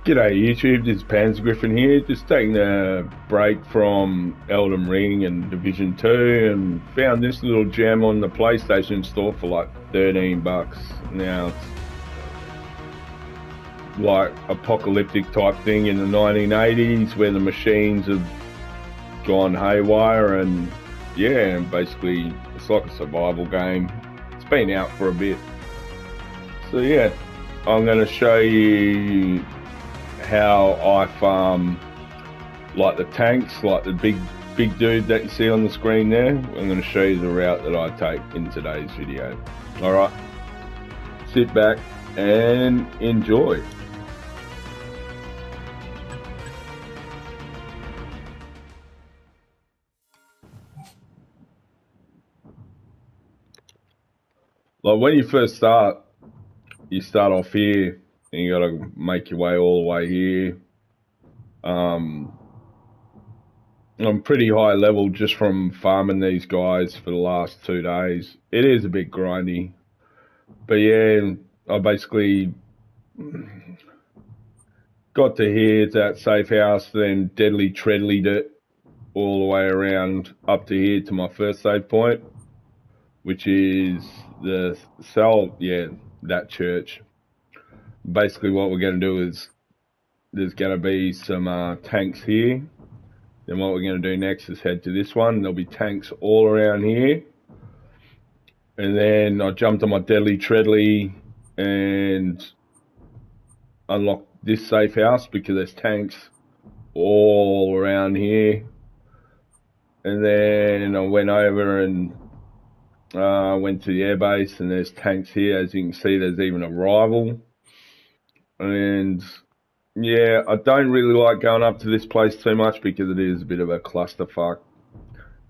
G'day YouTube, this is Panzer Griffin here, just taking a break from Elden Ring and Division 2 and found this little gem on the PlayStation store for like 13 bucks. Now it's like apocalyptic type thing in the 1980s where the machines have gone haywire, and yeah, basically it's like a survival game. It's been out for a bit. So yeah, I'm going to show you how I farm like the tanks, like the big dude that you see on the screen there. I'm going to show you the route that I take in today's video. Alright, sit back and enjoy. Like when you first start, you start off here and you gotta make your way all the way here. I'm pretty high level just from farming these guys for the last 2 days. It is a bit grindy, but yeah, I basically got to here to that safe house, then deadly treadlied it all the way around up to here to my first save point, which is the cell, yeah, that church. Basically what we're going to do is there's going to be some tanks here. Then what we're going to do next is head to this one. There'll be tanks all around here. And then I jumped on my deadly treadly and unlocked this safe house because there's tanks all around here. And then I went over and went to the airbase, and there's tanks here. As you can see, there's even a rival. And yeah, I don't really like going up to this place too much because it is a bit of a clusterfuck,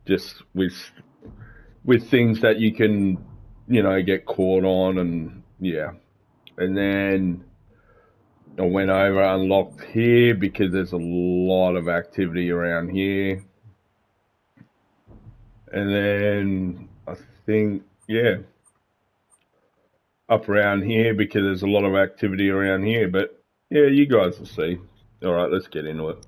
just with things that you can, you know, get caught on. And yeah, and then I went over, unlocked here because there's a lot of activity around here. And then I think, yeah, up around here because there's a lot of activity around here. But yeah, you guys will see. All right, let's get into it.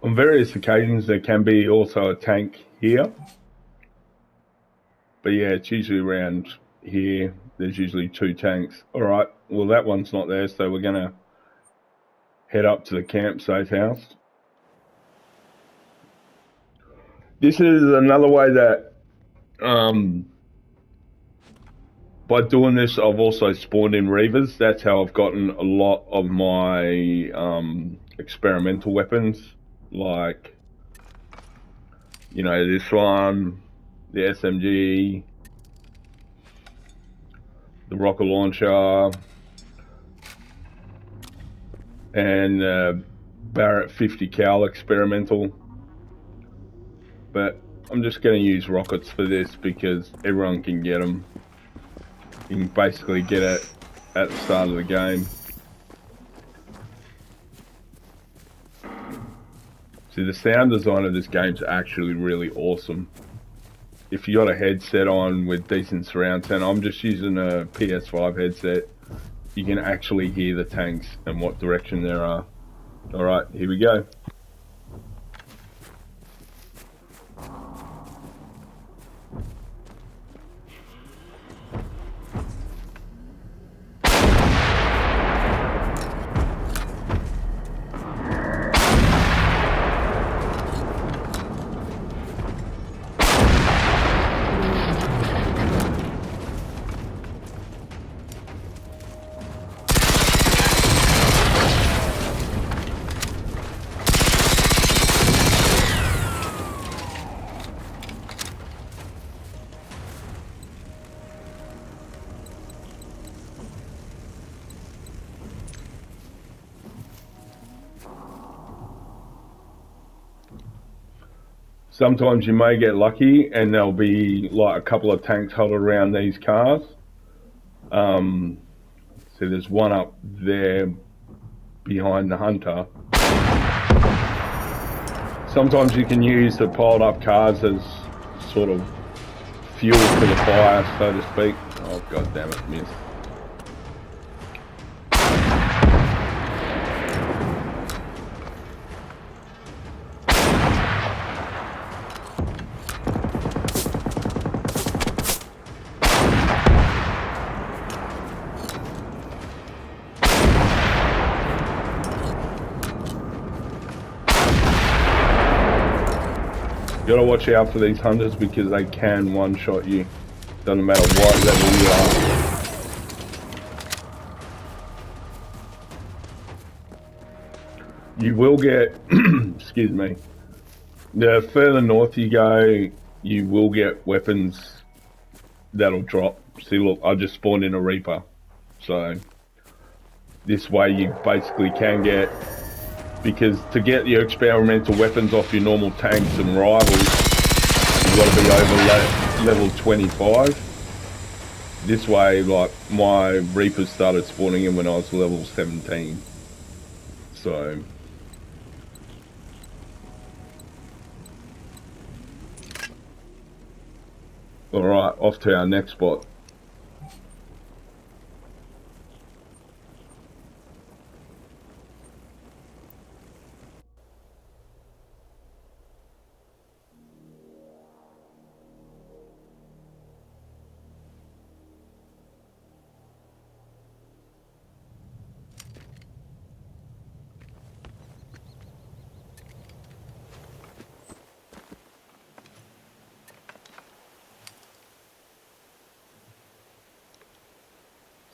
On various occasions, there can be also a tank here. But yeah, it's usually around here. There's usually 2 tanks. All right, well, that one's not there, so we're going to head up to the camp safe house. This is another way that, by doing this, I've also spawned in Reapers. That's how I've gotten a lot of my experimental weapons. Like, you know, this one, the SMG, the rocket launcher, and Barrett 50 cal experimental. But I'm just going to use rockets for this because everyone can get them. You can basically get it at the start of the game. See, the sound design of this game's actually really awesome. If you got a headset on with decent surround sound, I'm just using a PS5 headset, you can actually hear the tanks and what direction there are. Alright, here we go. sometimes you may get lucky and there'll be like a couple of tanks huddled around these cars. So there's one up there behind the hunter. Sometimes you can use the piled up cars as sort of fuel for the fire, so to speak. Oh, god damn it, missed. You gotta watch out for these hunters because they can one-shot you. Doesn't matter what level you are. You will get, excuse me, the further north you go, you will get weapons that'll drop. See, look, I just spawned in a Reaper. So, this way you basically can get, because to get your experimental weapons off your normal tanks and rivals, you've got to be over level 25. This way, like, my Reapers started spawning in when I was level 17. So... Alright, off to our next spot.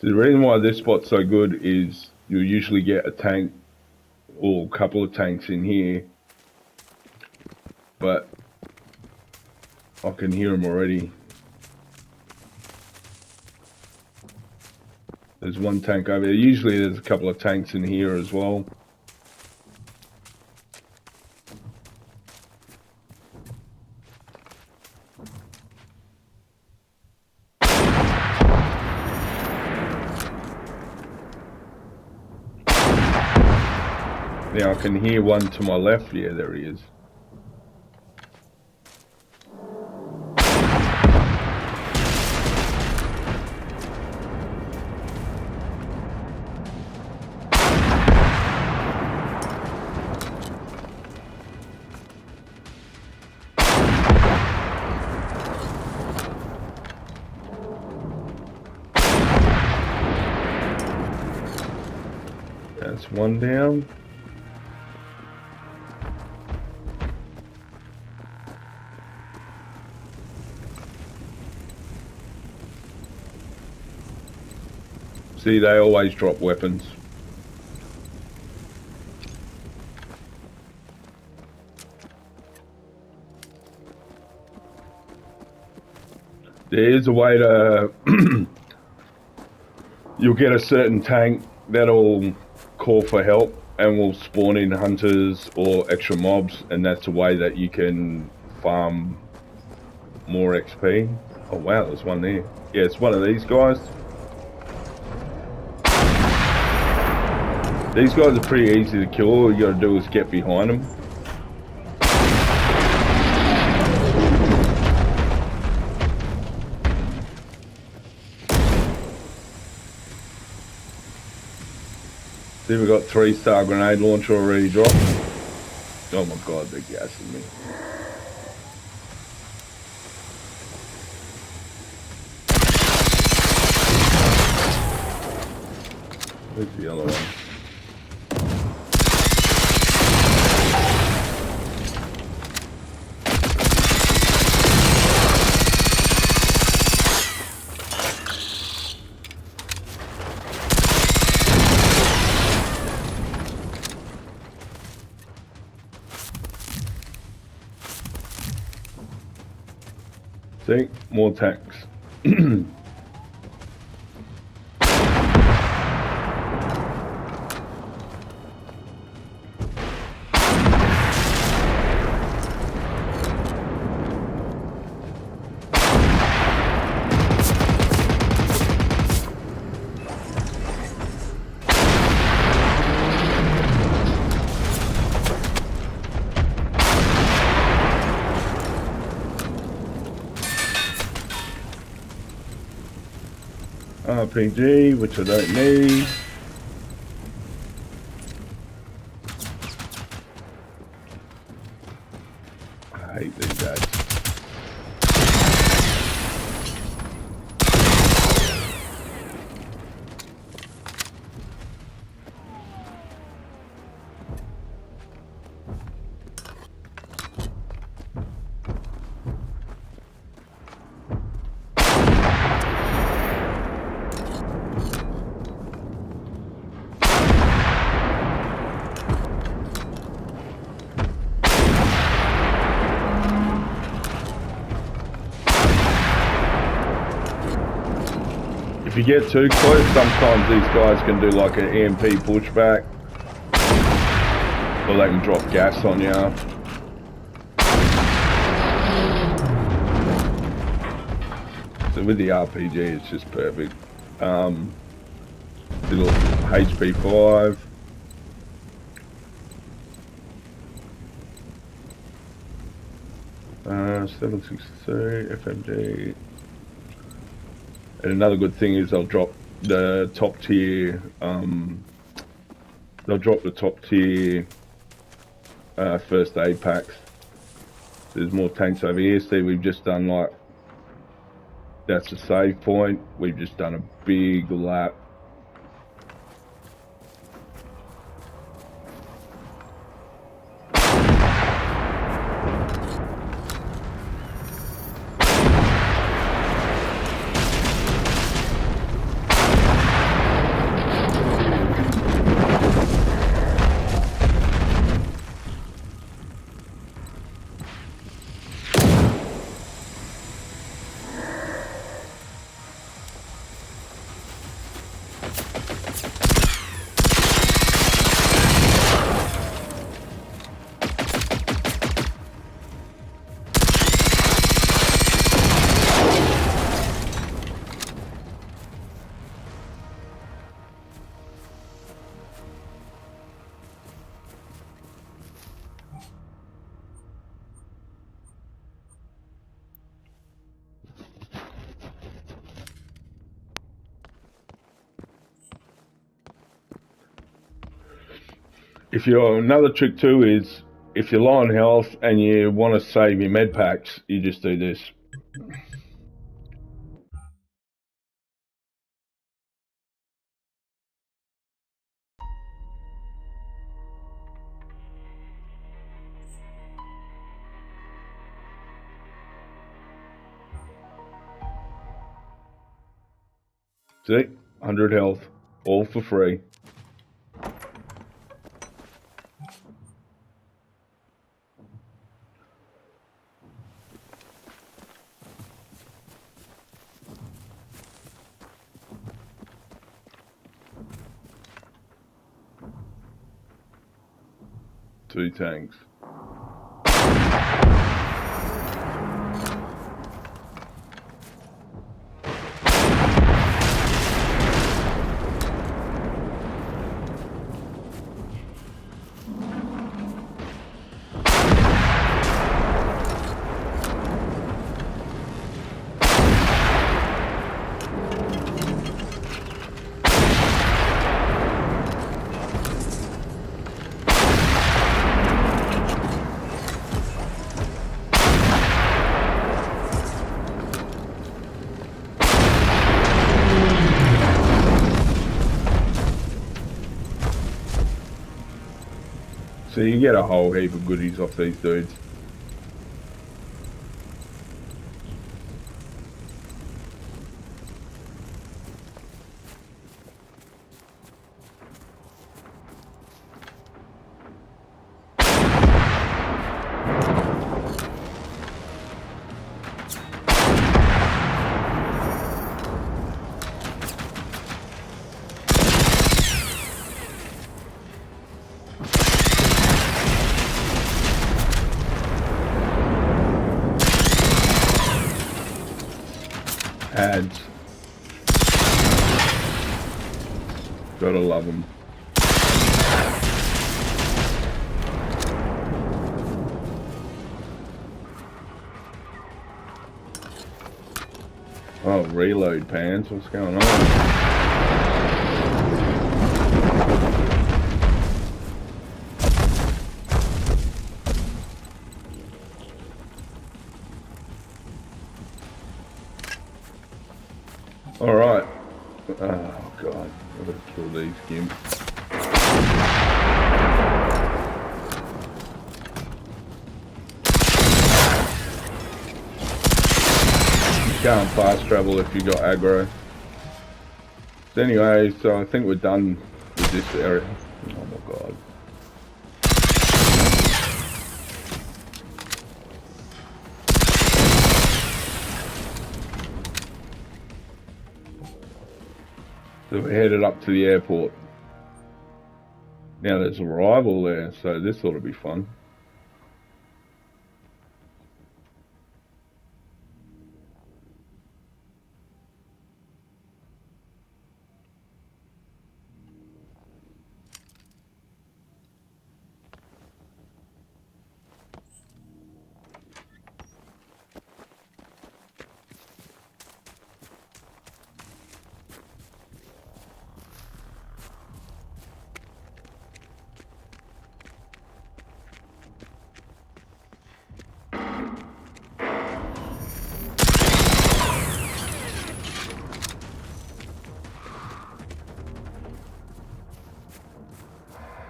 The reason why this spot's so good is you'll usually get a tank or a couple of tanks in here, but I can hear them already. There's one tank over there. Usually there's a couple of tanks in here as well. Now I can hear one to my left. Yeah, there he is. That's one down. See, they always drop weapons. There is a way to... You'll get a certain tank that'll call for help and will spawn in hunters or extra mobs, and that's a way that you can farm more XP. Oh wow, there's one there. Yeah, it's one of these guys. These guys are pretty easy to kill. All you gotta do is get behind them. See, we've got 3-star grenade launcher already dropped. Oh my god, they're gassing me. Where's the other one? See, more tanks. RPG, which I don't need. I hate these ads. If you get too close, sometimes these guys can do like an EMP pushback, or they can drop gas on you. So with the RPG, it's just perfect. Little HP5. Uh, 763 FMG. And another good thing is they'll drop the top tier. They'll drop the top tier first aid packs. There's more tanks over here. See, we've just done like, that's a save point. We've just done a big lap. If you're, another trick too is, if you're low on health and you want to save your med packs, you just do this. See, 100 health, all for free. Two tanks. So you get a whole heap of goodies off these dudes. Ads. Gotta love them. Oh, reload pants. What's going on? Alright. Oh god, I've got to kill these gimps. You can't fast travel if you got aggro. So anyway, so I think we're done with this area. Oh my god. So we're headed up to the airport. Now there's a rival there, so this ought to be fun.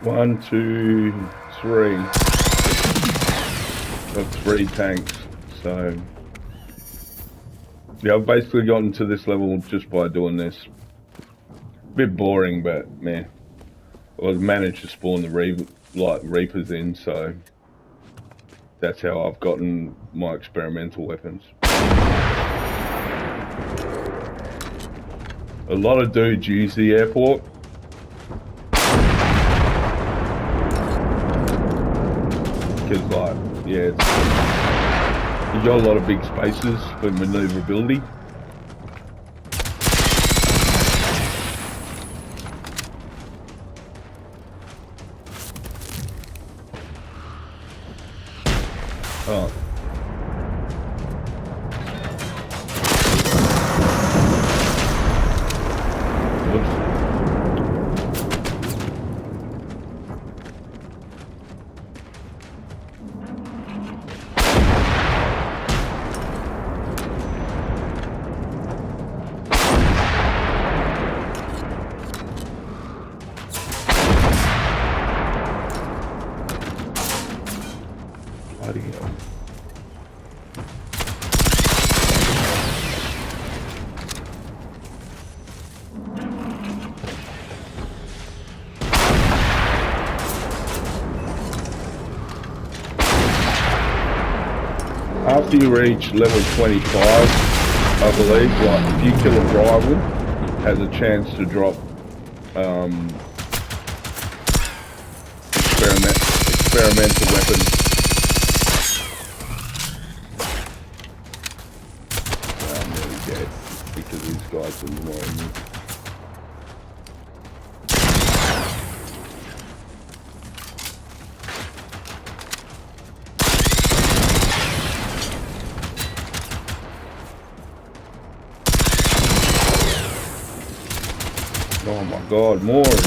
One, two, three. Got 3 tanks, so yeah, I've basically gotten to this level just by doing this. Bit boring, but man, I've managed to spawn the Reapers in, so that's how I've gotten my experimental weapons. A lot of dudes use the airport. Because like, yeah, you got a lot of big spaces for maneuverability. Oh. Bloody hell. After you reach level 25, I believe, like, if you kill a rival, has a chance to drop experimental weapons. I'm nearly dead because these guys are annoying me. Oh my god, more of them.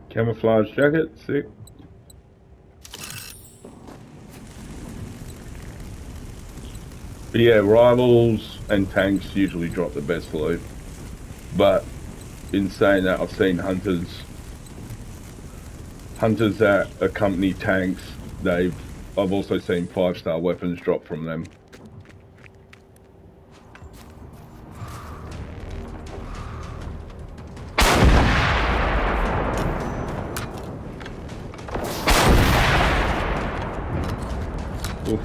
Camouflage jacket, sick. But yeah, rivals and tanks usually drop the best loot. But in saying that, I've seen hunters that accompany tanks. I've also seen 5-star weapons drop from them. Oof.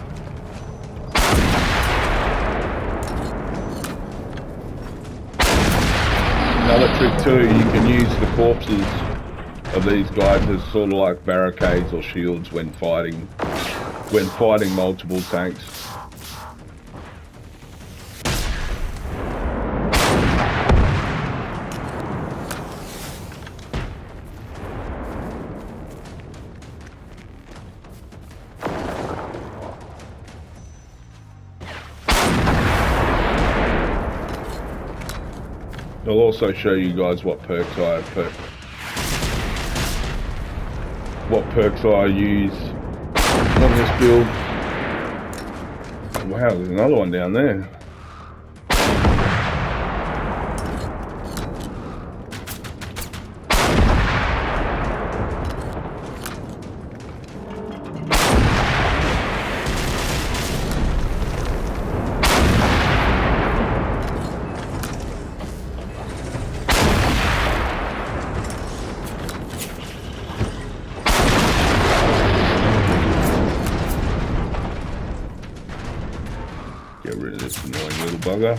Another trick too, you can use the corpses of these guys as sort of like barricades or shields when fighting multiple tanks. I'll also show you guys what perks I use on this build. Wow, there's another one down there. Get rid of this annoying little bugger.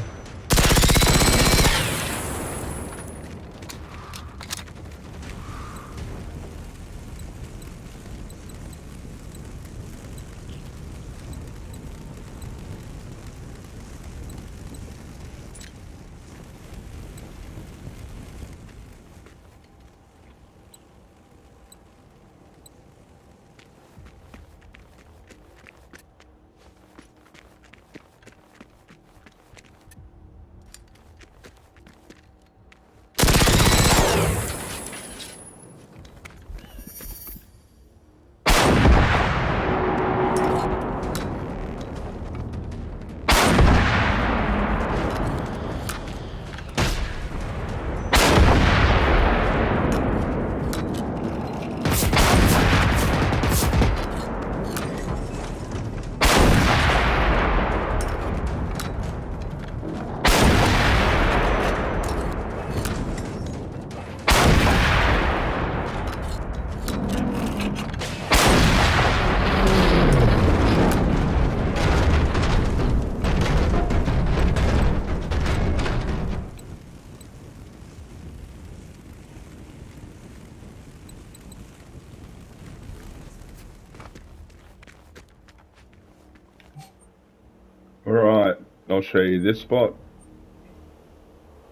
Alright, I'll show you this spot.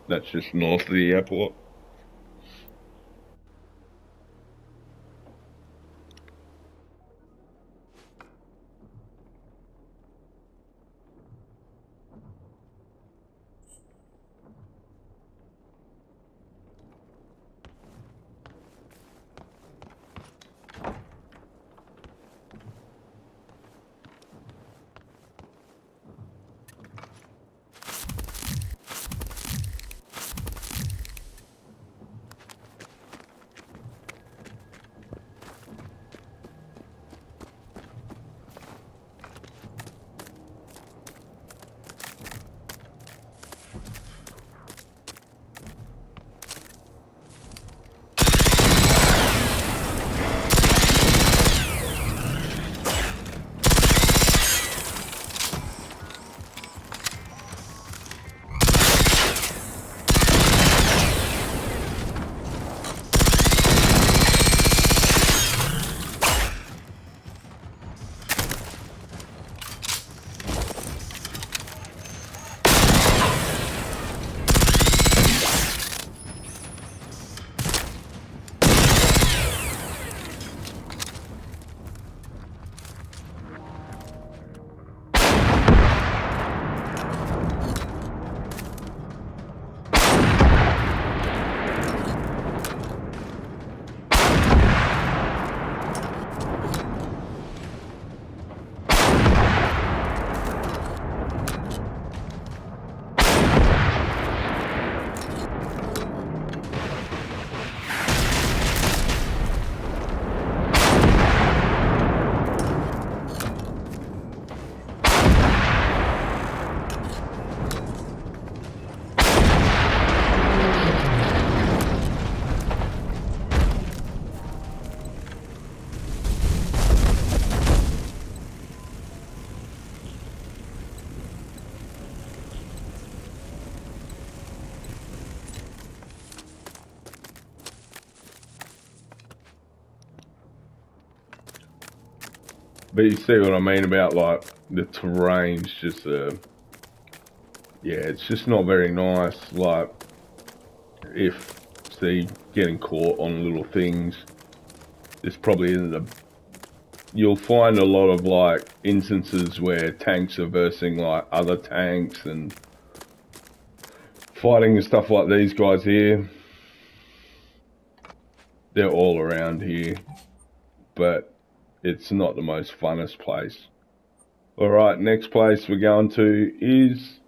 That's just north of the airport. But you see what I mean about, like, the terrain's just, yeah, it's just not very nice. Like, if, see, getting caught on little things, this probably isn't a... You'll find a lot of, like, instances where tanks are versing, like, other tanks and fighting and stuff like these guys here, they're all around here, but it's not the most funnest place. Alright, next place we're going to is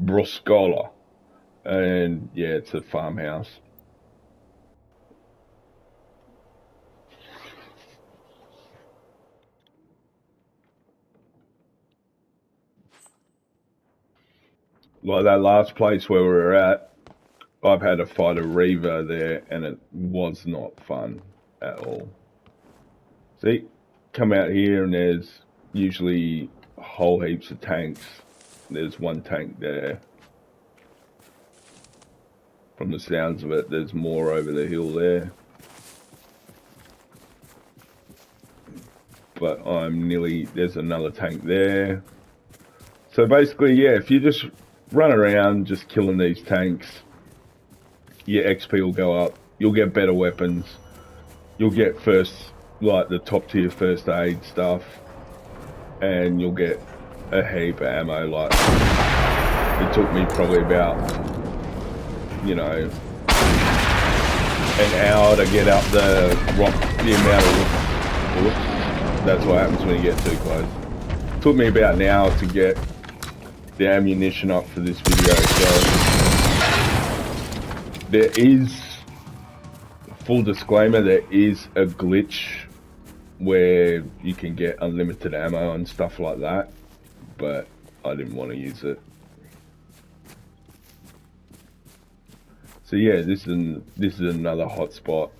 Broscola, and yeah, it's a farmhouse. Like that last place where we were at, I've had to fight a Reaver there, and it was not fun at all. See, come out here and there's usually whole heaps of tanks. There's one tank there. From the sounds of it, there's more over the hill there. But there's another tank there. So basically, yeah, if you just run around just killing these tanks, your XP will go up, you'll get better weapons, you'll get like the top tier first aid stuff, and you'll get a heap of ammo. Like, it took me probably about, an hour to get up the amount of, that's what happens when you get too close. It took me about an hour to get the ammunition up for this video, so there is, full disclaimer, there is a glitch where you can get unlimited ammo and stuff like that, but I didn't want to use it. So yeah, this is another hot spot.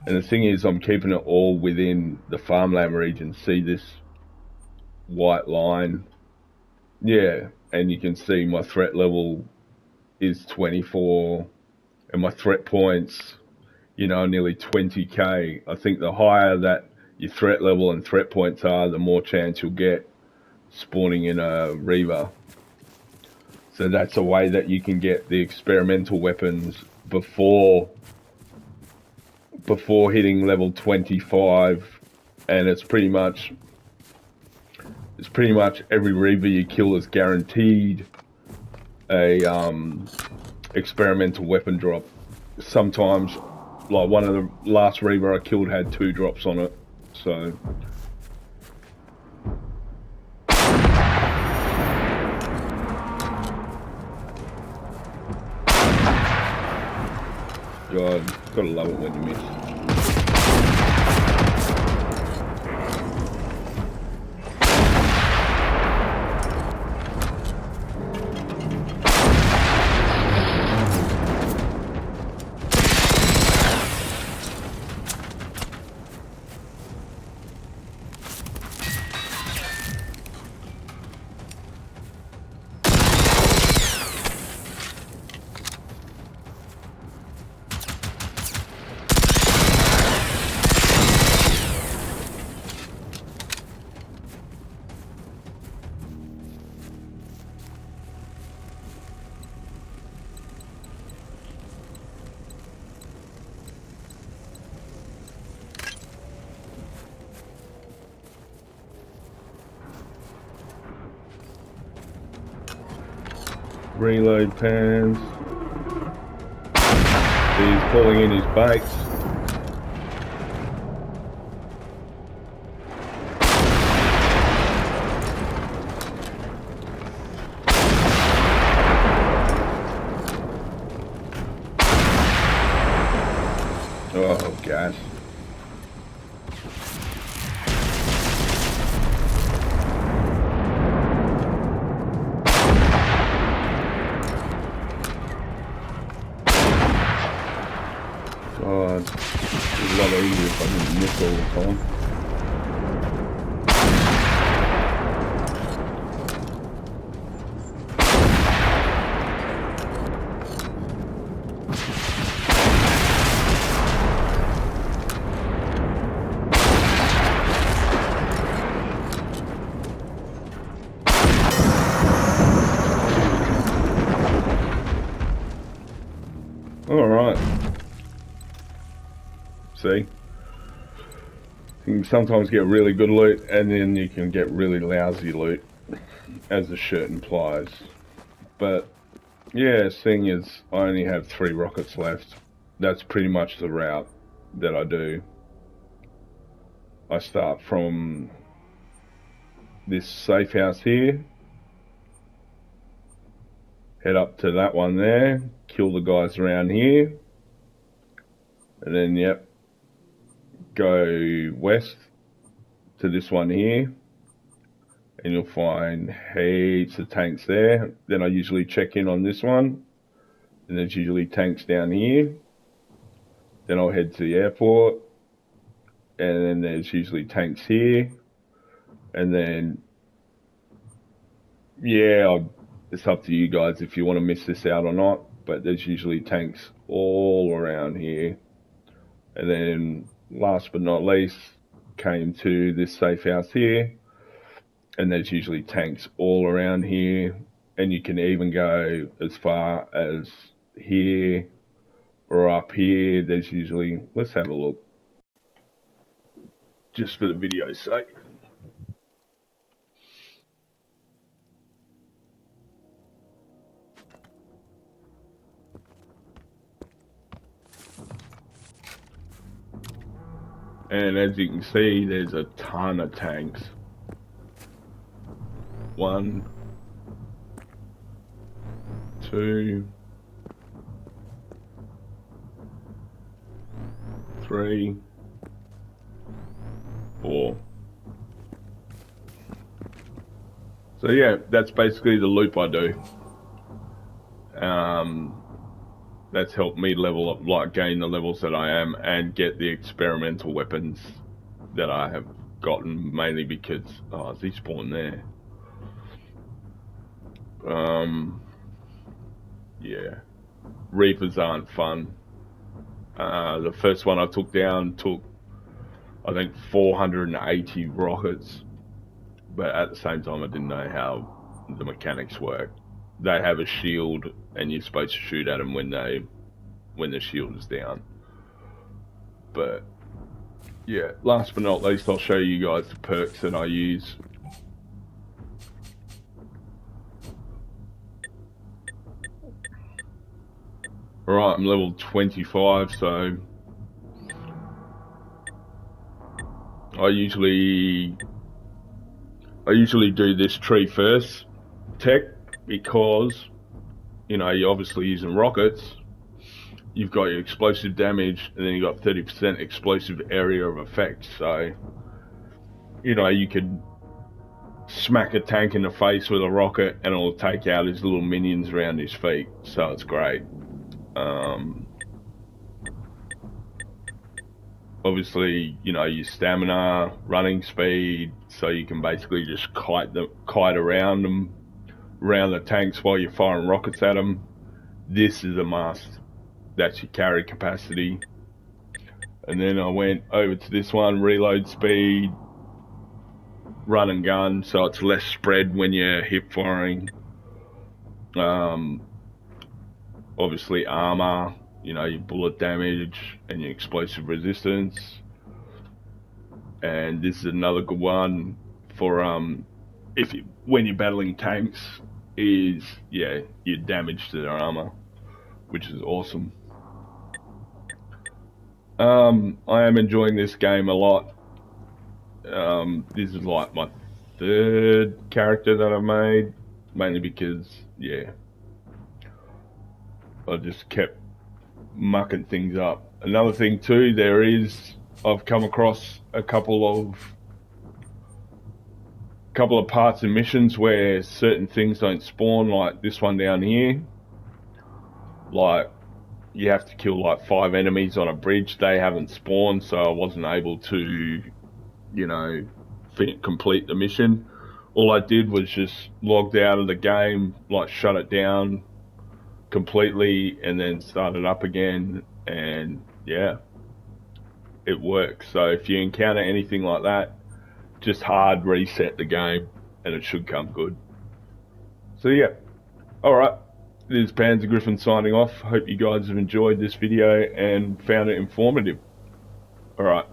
And the thing is, I'm keeping it all within the farmland region. See this white line? Yeah, and you can see my threat level is 24, and my threat points, nearly 20k. I think the higher that your threat level and threat points are, the more chance you'll get spawning in a Reaver. So that's a way that you can get the experimental weapons before hitting level 25, and it's pretty much every Reaver you kill is guaranteed a experimental weapon drop. Sometimes, like one of the last Reaver I killed had 2 drops on it, so. God, gotta love it when you miss. Reload pans. He's pulling in his baits. Oh, gas. God, it's a lot easier if I didn't miss all the time. All right. See? You can sometimes get really good loot, and then you can get really lousy loot. as the shirt implies. But yeah, seeing as I only have 3 rockets left, that's pretty much the route that I do. I start from this safe house here, head up to that one there, kill the guys around here, and then yep, go west to this one here, and you'll find heaps of tanks there. Then I usually check in on this one, and there's usually tanks down here. Then I'll head to the airport, and then there's usually tanks here, and then yeah, it's up to you guys if you want to miss this out or not, but there's usually tanks all around here. And then last but not least, came to this safe house here, and there's usually tanks all around here, and you can even go as far as here or up here. There's usually, let's have a look just for the video's sake. And as you can see, there's a ton of tanks. 1, 2, 3, 4. So yeah, that's basically the loop I do. That's helped me level up, like gain the levels that I am and get the experimental weapons that I have gotten, mainly because, oh, is he spawned there? Yeah, Reapers aren't fun. The first one I took down took, I think, 480 rockets, but at the same time I didn't know how the mechanics work. They have a shield and you're supposed to shoot at them when the shield is down. But yeah, last but not least, I'll show you guys the perks that I use. Alright, I'm level 25, so I usually do this tree first tech, because you know, you're obviously using rockets. You've got your explosive damage, and then you've got 30% explosive area of effect. So, you know, you could smack a tank in the face with a rocket and it'll take out his little minions around his feet. So it's great. Obviously, you know, your stamina, running speed, so you can basically just kite around them, around the tanks while you're firing rockets at them. This is a must. That's your carry capacity. And then I went over to this one, reload speed, run and gun, so it's less spread when you're hip firing. Obviously armor, you know, your bullet damage and your explosive resistance. And this is another good one for when you're battling tanks, is yeah, your damage to their armor, which is awesome. I am enjoying this game a lot. This is like my 3rd character that I've made, mainly because yeah, I just kept mucking things up. Another thing too, I've come across a couple of parts and missions where certain things don't spawn, like this one down here. Like, you have to kill like 5 enemies on a bridge. They haven't spawned, so I wasn't able to, you know, complete the mission. All I did was just logged out of the game, like shut it down completely, and then start it up again, and yeah, it works. So if you encounter anything like that, just hard reset the game and it should come good. So yeah, alright, this is Panzer Griffin signing off. Hope you guys have enjoyed this video and found it informative. Alright,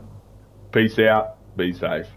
peace out, be safe.